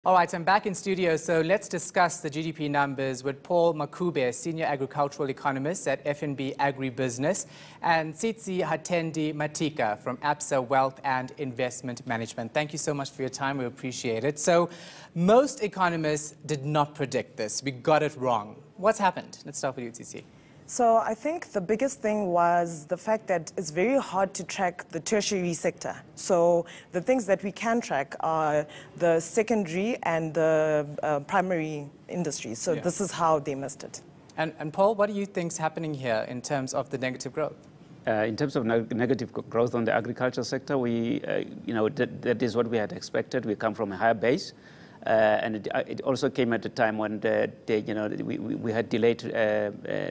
All right, I'm back in studio, so let's discuss the GDP numbers with Paul Makube, Senior Agricultural Economist at FNB Agribusiness, and Tsitsi Hatendi Matika from Absa Wealth and Investment Management. Thank you so much for your time. We appreciate it. So most economists did not predict this. We got it wrong. What's happened? Let's start with you, Tsitsi. So I think the biggest thing was the fact that it's very hard to track the tertiary sector. So the things that we can track are the secondary and the primary industries. So this is how they missed it. And Paul, what do you think is happening here in terms of the negative growth? In terms of negative growth on the agriculture sector, that is what we had expected. We come from a higher base. And it also came at a time when we had delayed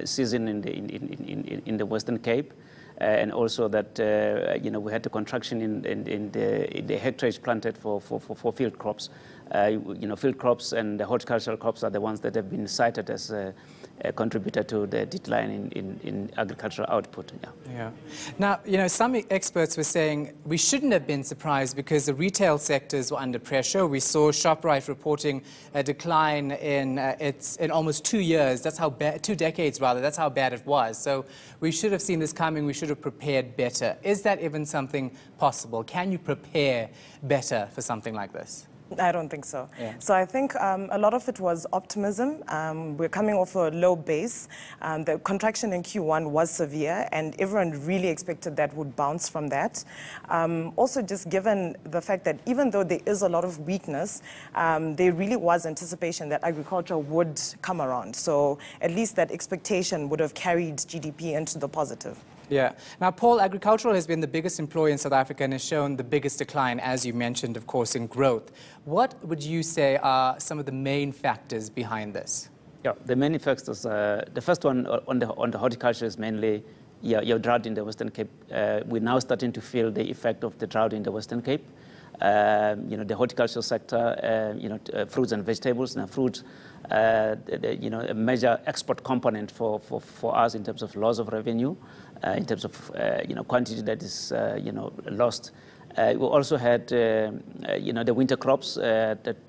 season in the Western Cape, and also that we had the contraction in the hectares planted for field crops. Field crops and the horticultural crops are the ones that have been cited as a contributor to the decline in agricultural output. Yeah. Now, some experts were saying we shouldn't have been surprised because the retail sectors were under pressure. We saw ShopRite reporting a decline in almost 2 years. That's how bad, 2 decades rather. That's how bad it was. So we should have seen this coming. We should have prepared better. Is that even something possible? Can you prepare better for something like this? I don't think so. Yeah. So I think a lot of it was optimism. We're coming off a low base. The contraction in Q1 was severe, and everyone really expected that would bounce from that. Also, just given the fact that even though there is a lot of weakness, there really was anticipation that agriculture would come around. So at least that expectation would have carried GDP into the positive. Yeah. Now, Paul, agricultural has been the biggest employer in South Africa and has shown the biggest decline, as you mentioned, of course, in growth. What would you say are some of the main factors behind this? Yeah, the main factors. The first one on the horticulture is mainly your drought in the Western Cape. We're now starting to feel the effect of the drought in the Western Cape. The horticultural sector, fruits and vegetables. Now, fruit, a major export component for us in terms of loss of revenue, in terms of quantity that is lost. We also had the winter crops that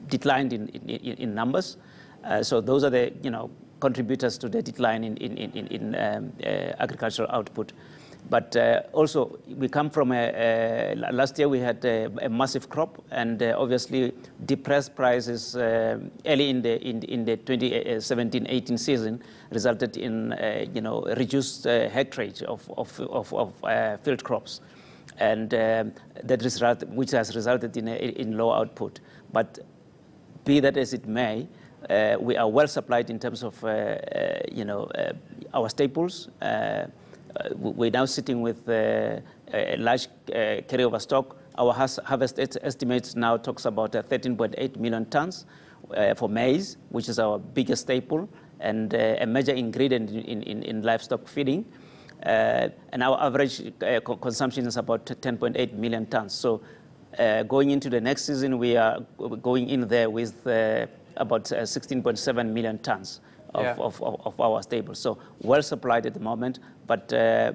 declined in numbers. So those are the contributors to the decline in agricultural output. But also, we come from last year we had a massive crop, and obviously depressed prices early in the 2017-18 season resulted in reduced hectarage of field crops, and which has resulted in low output. But be that as it may, we are well supplied in terms of our staples. We're now sitting with a large carryover stock. Our harvest estimates now talks about 13.8 million tons for maize, which is our biggest staple and a major ingredient in livestock feeding. And our average consumption is about 10.8 million tons. So going into the next season, we are going in there with about 16.7 million tons. Of our staples. So well supplied at the moment, but the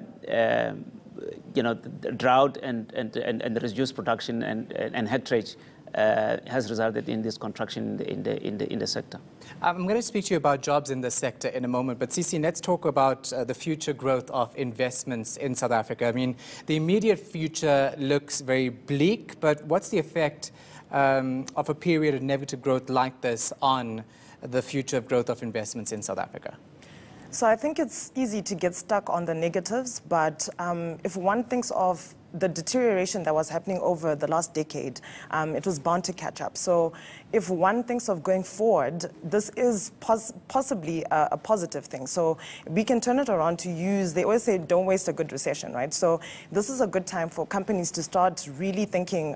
drought and the reduced production and hectarage has resulted in this contraction in the sector. I'm going to speak to you about jobs in the sector in a moment, but Tsitsi, let's talk about the future growth of investments in South Africa. I mean, the immediate future looks very bleak, but what's the effect of a period of negative growth like this on the future of growth of investments in South Africa? So I think it's easy to get stuck on the negatives, but if one thinks of the deterioration that was happening over the last decade, it was bound to catch up. So if one thinks of going forward, this is possibly a positive thing. So we can turn it around to use, they always say, don't waste a good recession, right? So this is a good time for companies to start really thinking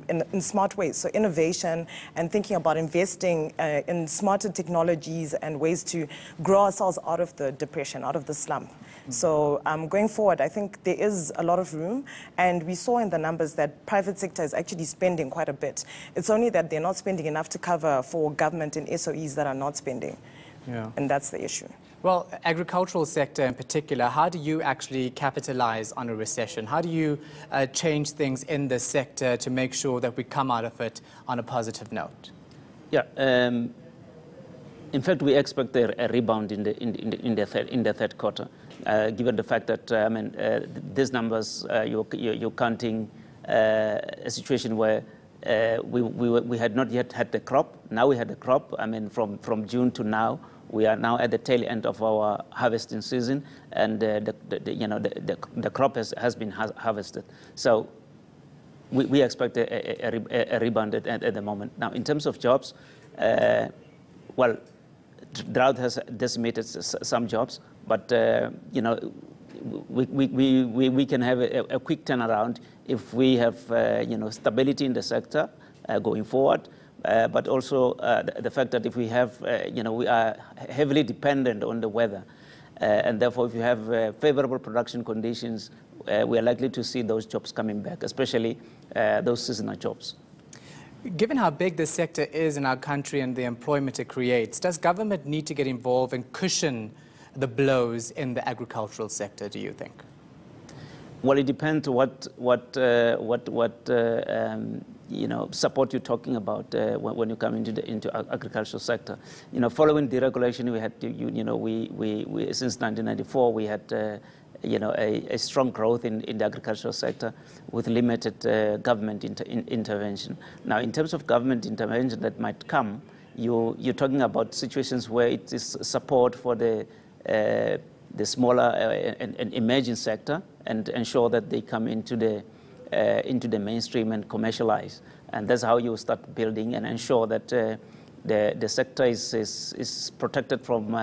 in smart ways. So innovation and thinking about investing in smarter technologies and ways to grow ourselves out of the depression, out of the slump. So going forward, I think there is a lot of room. And we saw in the numbers that private sector is actually spending quite a bit. It's only that they're not spending enough to cover for government and SOEs that are not spending. Yeah. And that's the issue. Well, agricultural sector in particular, how do you actually capitalize on a recession? How do you change things in this sector to make sure that we come out of it on a positive note? Yeah. In fact, we expect a rebound in the third quarter, given the fact that these numbers you're counting a situation where we had not yet had the crop. Now we had the crop. I mean, from June to now, we are now at the tail end of our harvesting season, and the crop has been harvested. So we expect a rebound at the moment. Now, in terms of jobs, well, drought has decimated some jobs, but we can have a quick turnaround if we have stability in the sector going forward. But also the fact that if we have, we are heavily dependent on the weather, and therefore if you have favorable production conditions, we are likely to see those jobs coming back, especially those seasonal jobs. Given how big this sector is in our country and the employment it creates, does government need to get involved and cushion the blows in the agricultural sector, do you think? Well, it depends what support you're talking about when you come into agricultural sector. Following deregulation, we had to, we since 1994 we had a strong growth in the agricultural sector with limited government intervention. Now, in terms of government intervention that might come, you're talking about situations where it is support for the smaller and emerging sector, and ensure that they come into the mainstream and commercialize. And that's how you start building and ensure that the sector is protected from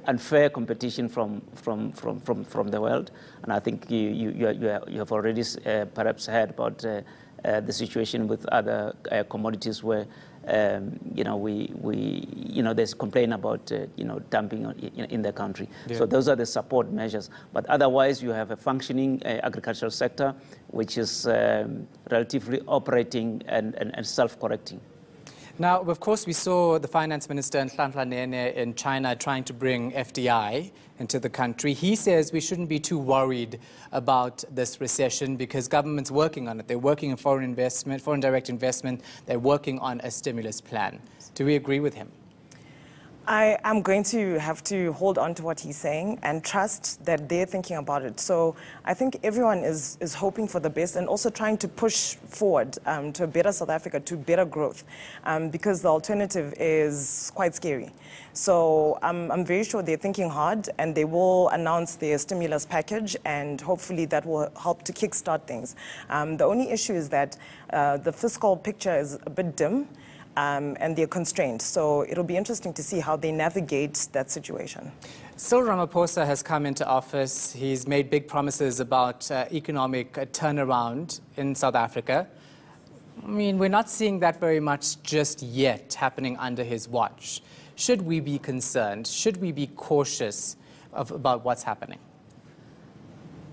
unfair competition from the world. And I think you have already perhaps heard about the situation with other commodities where there's complaint about dumping in the country. Yeah. So those are the support measures. But otherwise, you have a functioning agricultural sector, which is relatively operating and self-correcting. Now, of course, we saw the finance minister in China trying to bring FDI into the country. He says we shouldn't be too worried about this recession because government's working on it. They're working on foreign investment, foreign direct investment. They're working on a stimulus plan. Do we agree with him? I am going to have to hold on to what he's saying and trust that they're thinking about it. So I think everyone is hoping for the best and also trying to push forward to a better South Africa, to better growth, because the alternative is quite scary. So I'm very sure they're thinking hard, and they will announce their stimulus package, and hopefully that will help to kickstart things. The only issue is that the fiscal picture is a bit dim. And they're constrained. So it'll be interesting to see how they navigate that situation. Cyril Ramaphosa has come into office. He's made big promises about economic turnaround in South Africa. I mean, we're not seeing that very much just yet happening under his watch. Should we be concerned? Should we be cautious about what's happening?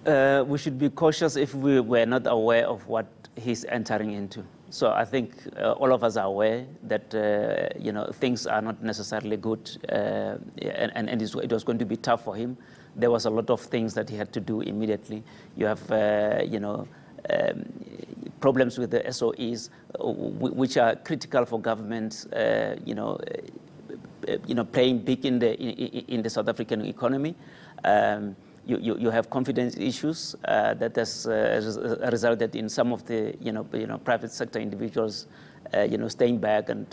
We should be cautious if we were not aware of what he's entering into. So I think all of us are aware that things are not necessarily good, and it was going to be tough for him. There was a lot of things that he had to do immediately. You have problems with the SOEs, which are critical for governments. Playing big in the South African economy. You have confidence issues that has resulted in some of the private sector individuals staying back and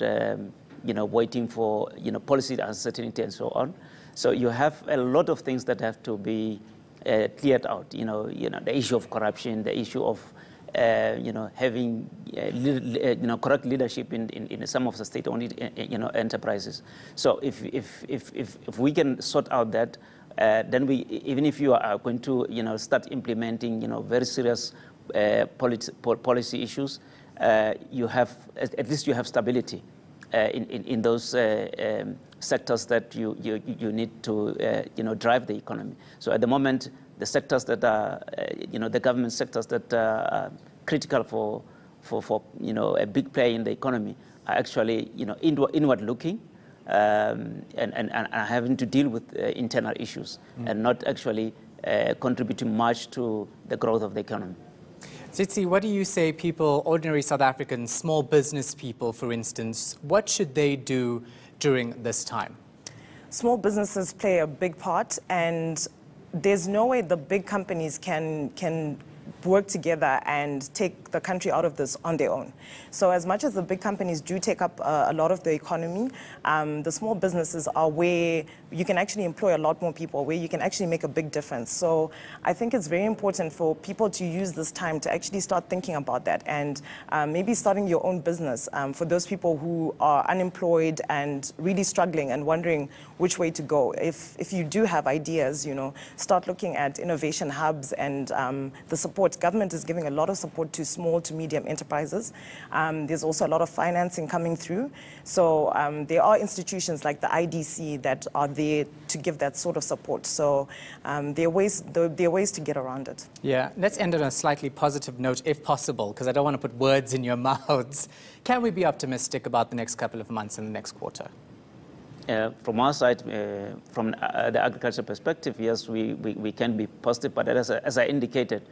waiting for policy uncertainty and so on. So you have a lot of things that have to be cleared out. The issue of corruption, the issue of having correct leadership in some of the state-owned enterprises. So if we can sort out that. Then even if you are going to start implementing very serious policy issues, you have at least you have stability in those sectors that you need to drive the economy. So at the moment, the sectors that are the government sectors that are critical for a big player in the economy are actually inward looking. and having to deal with internal issues and not actually contributing much to the growth of the economy. Tsitsi, what do you say people, ordinary South Africans, small business people, for instance, what should they do during this time? Small businesses play a big part, and there's no way the big companies can work together and take the country out of this on their own. So as much as the big companies do take up a lot of the economy, the small businesses are where you can actually employ a lot more people, where you can actually make a big difference. So I think it's very important for people to use this time to actually start thinking about that, and maybe starting your own business for those people who are unemployed and really struggling and wondering which way to go. If you do have ideas, you know, start looking at innovation hubs and the support. Government is giving a lot of support to small to medium enterprises. There's also a lot of financing coming through. So there are institutions like the IDC that are there to give that sort of support. So there are ways to get around it. Yeah, let's end on a slightly positive note, if possible, because I don't want to put words in your mouths. Can we be optimistic about the next couple of months and the next quarter? From our side, from the agriculture perspective, yes, we can be positive, but as I indicated,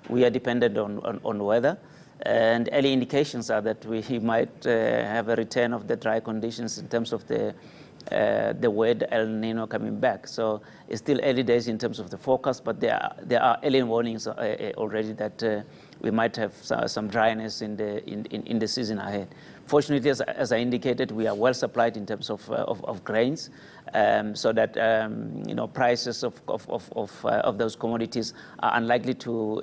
we are dependent on weather, and early indications are that we might have a return of the dry conditions in terms of the wet El Nino coming back. So it's still early days in terms of the forecast, but there are early warnings already that we might have some dryness in the season ahead. Fortunately, as I indicated, we are well supplied in terms of grains, so that you know, prices of those commodities are unlikely to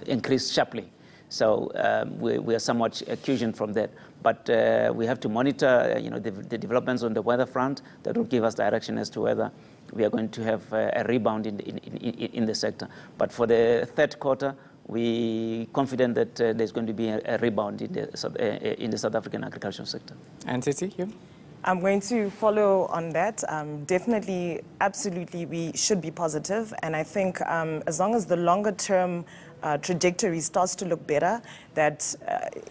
increase sharply. So we are somewhat cushioned from that. But we have to monitor the developments on the weather front that will give us direction as to whether we are going to have a rebound in the sector. But for the third quarter, we're confident that there's going to be a rebound in the South African agricultural sector. And Tsitsi, you? I'm going to follow on that. Definitely, absolutely, we should be positive. And I think as long as the longer term trajectory starts to look better, that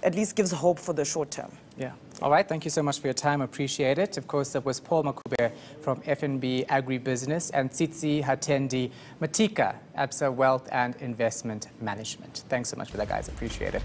at least gives hope for the short term. Yeah. All right. Thank you so much for your time. Appreciate it. Of course, that was Paul Makube from FNB Agribusiness and Tsitsi Hatendi Matika, Absa Wealth and Investment Management. Thanks so much for that, guys. Appreciate it.